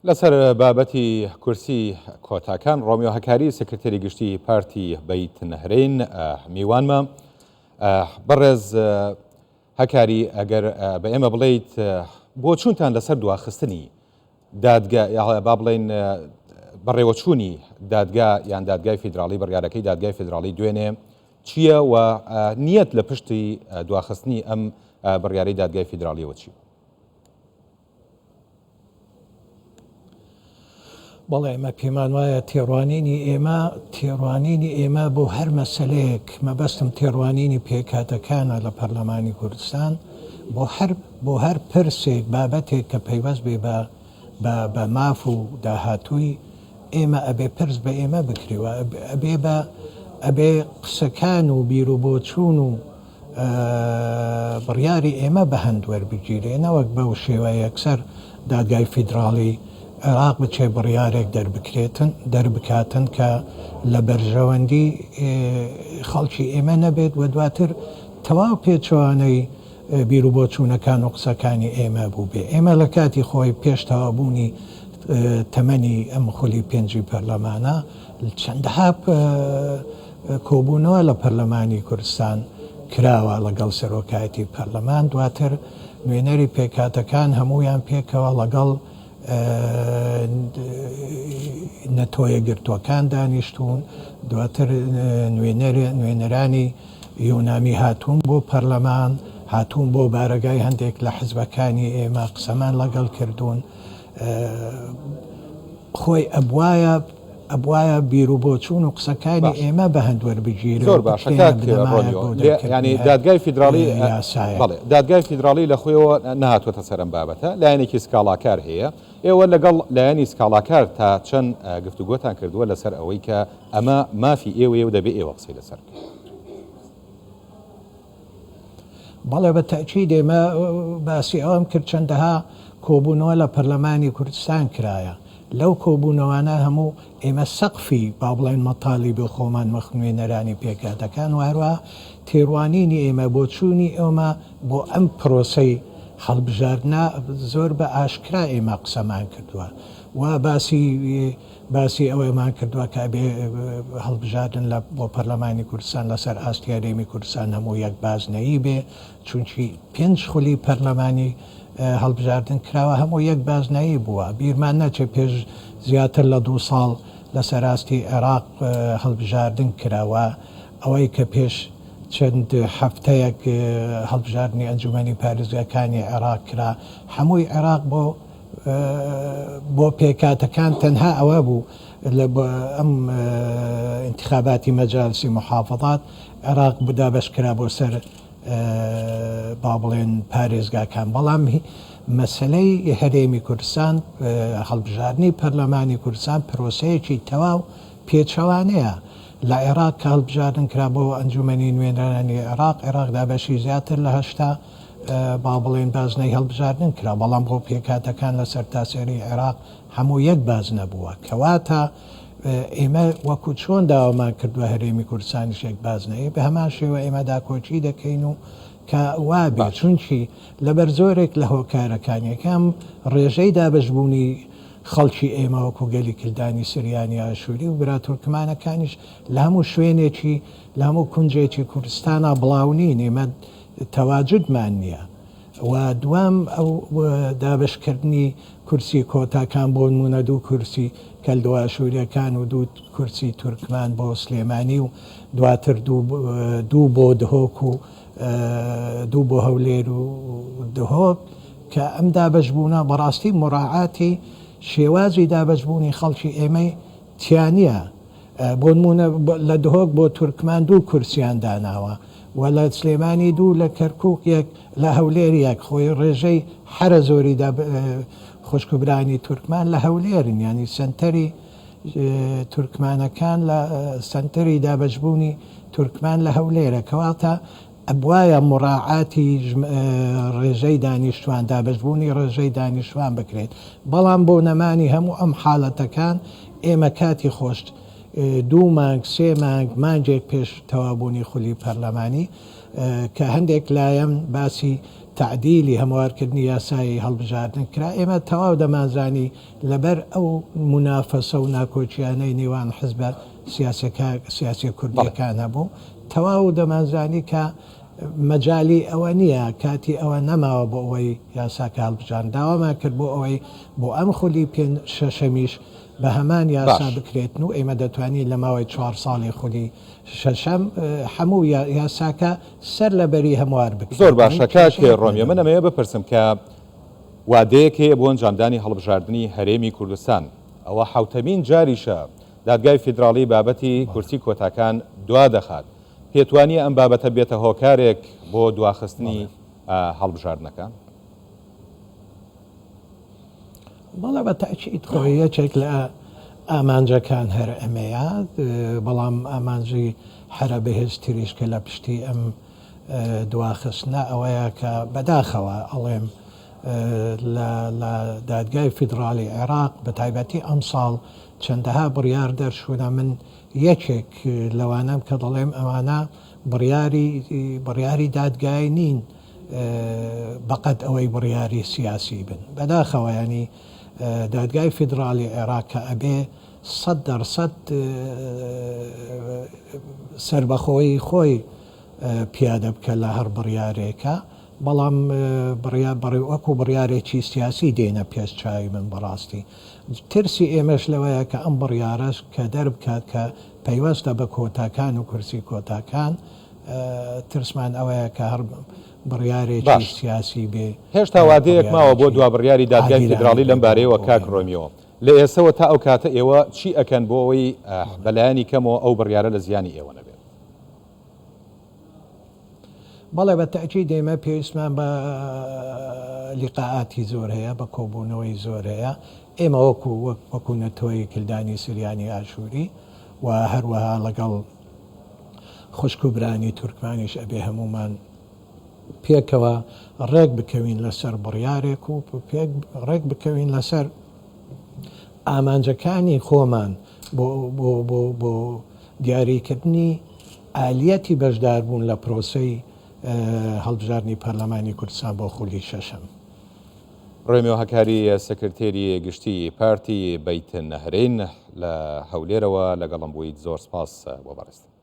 لەسەر بابەتی کورسی کۆتاکان ڕۆمیۆ هەکاری سکرتێری گشتی پارتی بەیت نەهرین میوانمە. بەڕێز هەکاری ئەگەر بە ئێمە بڵێیت بۆ چونتان لەسەر دواخستنی با بڵێن بەڕێوەچوونی دادگا یان دادگای فیدراڵی بڕیارەکەی دادگای فیدراڵی دوێنێ چییە و نیەت لە پشتی دواخستنی ئەم بڕیارەی دادگای فیدراڵیەوە چی؟ بەڵێ ئێمە پێمان وایە تێڕوانینی ئێمە بۆ هەر مەسەلەیەک مەبەستم تێڕوانینی پێکاتەکانە لە پەرلەمانی کوردستان بۆ هەر پرسێک بابەتێک کە پەیوەست بێ بە ماف و داهاتووی ئێمە ئەبێ پرس بە ئێمە بکرێوە ئەبێ قسەکان و بیرروبۆچوون و بڕیاری ئێمە بە هەندوەربگیرێ نەوەک بەو شێوە یەکسەر دادگای فیدراڵی عێراق بچێ بڕیارێک دەربکاتن کە لە بەرژەوەندی خەڵکی ئێمە نەبێت و دواتر تەواو پێچوانەی بیرروبۆچوونەکان و قسەکانی ئێمە بوو بێ. ئێمە لە کاتی خۆی پێشتەوابوونی تەمەنی ئەم خولی پێنجی پەرلەمانە چەندەها کۆبوونەوە لە پەرلەمانی کوردستان کراوە لەگەڵ سەرۆکایەتی پەرلەمان، دواتر نوێنەری پێکاتەکان هەمویان پێکەوە لەگەڵ نەتۆیە گرتوەکان دانیشتون، دواتر نوێنەرانی یۆنامی هاتوون بۆ پەرلەمان، هاتوون بۆ بارەگای هەندێک لە حزبەکانی ئێمە قسەمان لەگەڵ کردوون. خۆی ئەبوایە بیرروبۆچوون و قسەکانی ئێمە بە هەندوەربگیرێ. زۆر باشە ینی دادگای فیدراڵی دادگای فیدراڵی لە خۆیەوە نهاتوەتە سەرم بابەتە، لایەنێکی سکاڵاکار هەیە. ئێوە لەگەڵ لایەنی سکاڵاکار تا چەند گفتوگۆتان کردووە لەسەر ئەوەی کە ئەمە مافی ئێوەیە و دەبێت ئێوە قسەی لەسەر. بەڵێ بە تەکید ئێمە باسی ئەوم کرد چەندەها کۆبوونەوە لە پەرلەمانی کوردستان کرایە. لەو کۆبوونەوانە هەموو ئێمە سەقفی با بڵێن مەتاڵی بۆ خۆمان مەخنوێنەرانی پێکاتەکان وهروە تێڕوانینی ئێمە بۆ چوونی ئێمە بۆ ئەم پرۆسەی هەڵبژاردنا زۆر بە ئاشکرا ئێمە قسەمان کردووە و باسی ئەوەمان کردووە کە بێ هەڵبژاردن بۆ پەرلەمانی کوردستان لەسەر ئاستیارێمی کوردستان هەموو یەک بازنەیی بێ، چونکی 5 خولی پەرلەمانی هەڵبژاردن کراوە هەموو یەک بازنایی بووە. بیرمان نەچێت پێش زیاتر لە 2 ساڵ لە سەراستی عێراق هەڵبژاردن کراوە، ئەوەی کە پێش چەند هەفتەیەک هەڵبژاردننی ئەنجومەنی پارێزگاکانی عێراق کرا. هەمووی عێراق بۆ پێکاتەکان تەنها ئەوە بوو لە ئەم انتخاباتی مەجالسی محافظات عێراق بدابەشکرا بۆ سەر با بڵێن پارێزگاکان، بەڵام مەسلەی هەرێمی کوردستان هەڵبژاردننی پەرلەمانی کوردستان پرۆسەیەکی تەواو پێچەوانەیە. لە عێراق کە هەڵبژاردن کرا بۆ ئەنجومەنی نوێنەرانی عێراق دابەشی زیاتر لە 80 با بڵێن بازنەی هەڵبژاردن کرا، بەڵام بۆ پێکاتەکان لە سەرتاسەری عێراق هەموو یەک بازنە بووە. کەواتە ئێمە وەکو چۆن داوامان کردووە هەرێمی کوردستانیشێک بازنەیە بە هەمان شێوە ئێمە داکۆچی دەکەین و کە وابێ، چونکی لەبەر زۆرێک لە هۆکارەکانیەکەم ڕێژەی دابشبوونی خەڵکی ئێمە وەکو گەلی کلدانی سریانی ئاشووری و برا تورکمانەکانیش لە هەموو شوێنێکی لە هەموو کونجێکی کوردستانە بڵاونین، ئێمە تەواجدمان نییە. و دوام ئەو دابشکردنی کورسی کۆتاکان بۆ نمونە 2 کورسی کەلدۆ ئاشووریەکان و 2 کورسی تورکمان بۆ سلێمانی و دواتر 2 بۆ دهۆک و 2 بۆ هەولێر و دهۆک کە ئەم دابشبوونە بەڕاستی مراعاتی شێوازی دابشبوونی خەڵکی ئێمەی تیانە. بۆ نمونە لە دهۆک بۆ تورکمان 2 کورسیان داناوە و لە سلێمانی 2 لە کەرکووک یەک لە هەولێر یەک. خۆی ڕێژەی هەرە زۆری خوشکبرانی تورکمان لە هەولێرن، ینی سنتەری تورکمانەکان لە سنتەری دابشبوونی تورکمان لە هەولێرە. کەواتە ئەبوایە مراعاتی ڕێژەی دانیشتوان دابشبوونی ڕێژەی دانیشتوان بکرێت. بەڵام بۆ نەمانی هەموو ئەم حاڵەتەکان ئێمە کاتی خۆشت 2 مانگ 3 مانگێک پێش تەوابوونی خولی پەرلەمانی کە هەندێک لایەن باسی تعدیلی هەموارکردنی یاسایی هەڵبژاردن کرا ئێمە تەواو دەمانزانی لەبەر ئەو منافەسە و ناکۆچیانەی نێوان حزبە سیاسی کوردیەکان هەبوو تەواو دەمانزانی کە مەجای ئەوە نییە کاتی ئەوە نەماوە بۆ ئەوەی یاساکە هەڵبژاردن داوامان کرد بۆ ئەوەی بۆ ئەم خولی شەشەمیش بە هەمان یاسا بکرێتن و ئێمە دەتوانین لە ماوەی 4 ساڵی خولی شەشەم هەموو یاساکە سەر لەبەری هەموار بکرێت. زۆر باشە کاکێ ڕۆمیۆ من ئەمەیە بپرسم کە وادەیەک هەیە بۆ ئەنجامدانی هەڵبژاردننی هەرێمی کوردستان ئەوە حوتەمین جاریشە دادگای فیدراڵی بابەتی کورسی کۆتاکان دوا دەخات پێتوانی ئەم بابەتە بێتە هۆکارێک بۆ دواخستنی هەڵبژاردنەکە؟ بەڵێ بە تاکید خۆی یەکێک لە ئامانجەکان هەر ئەمەیە بەڵام ئامانجی هەرە بەهێزتریش کە لە پشتی ئەم دواخستنە ئەوەیە کە بەداخەوە ئەڵێم لە دادگای فیدراڵی عێراق بە تایبەتی ئەم ساڵ چەندەها بڕیار دەرچوونە من یەکێک لەوانم کە دەڵێم ئەوانە بڕیاری دادگای نین بەقەت ئەوەی بڕیاری سیاسی بن بەداخەوە ینی دادگای فیدراڵی عێراق کە ئەبێ 100% سربەخۆی خۆی پیادە بکە لە هەر بڕیارێکە بەڵام وەکو بڕیارێکی سیاسی دێنە پێش چاوی من بەڕاستی ترسی ئێمەش لەوەیە کە ئەم بڕیارەش کە دەربکات کە پەیوەستە بە کۆتاکان و کورسی کۆتاکان ترسمان ئەوەیە کە هەر بڕیارێکی سیاسی بێ. هێشتا وادەیەک ماوە بۆ دوا بڕیاری دادگای فیدراڵی لەم بارەیەوە کاک ڕۆمیۆ لە ئێسەوە تا ئەو کاتە ئێوە چی ئەکەن بۆ ئەوەی بەلایانی کەمەوە ئەو بڕیارە لە زیانی ئێوە نەبێت؟ بەڵێ بە تاکید ئێمە پێویستمان بە لیقاعاتی زۆر هەیە بە کۆبوونەوەی زۆر هەیە ئێمە وەکو نەتۆی کلدانی سریانی ئاشووری و هەروەها لەگەڵ خوشکوبرانی تورکمانیش ئەبێ هەمومان پێکەوە ڕێک بکەوین لەسەر بڕیارێک و ڕێک بکەوین لەسەر ئامانجەکانی خۆمان بۆ دیاریکردنی ئالیەتی بەشداربوون لە پرۆسەی هەڵبژاردننی پەرلەمانی کوردستان بۆ خولی شەشەم. ڕۆمیۆ هەکاری سەکرتێری گشتی پارتی بەیتن نەهرین لە هەولێرەوە لەگەڵم بوویت زۆر سپاس بۆ بەڕێست.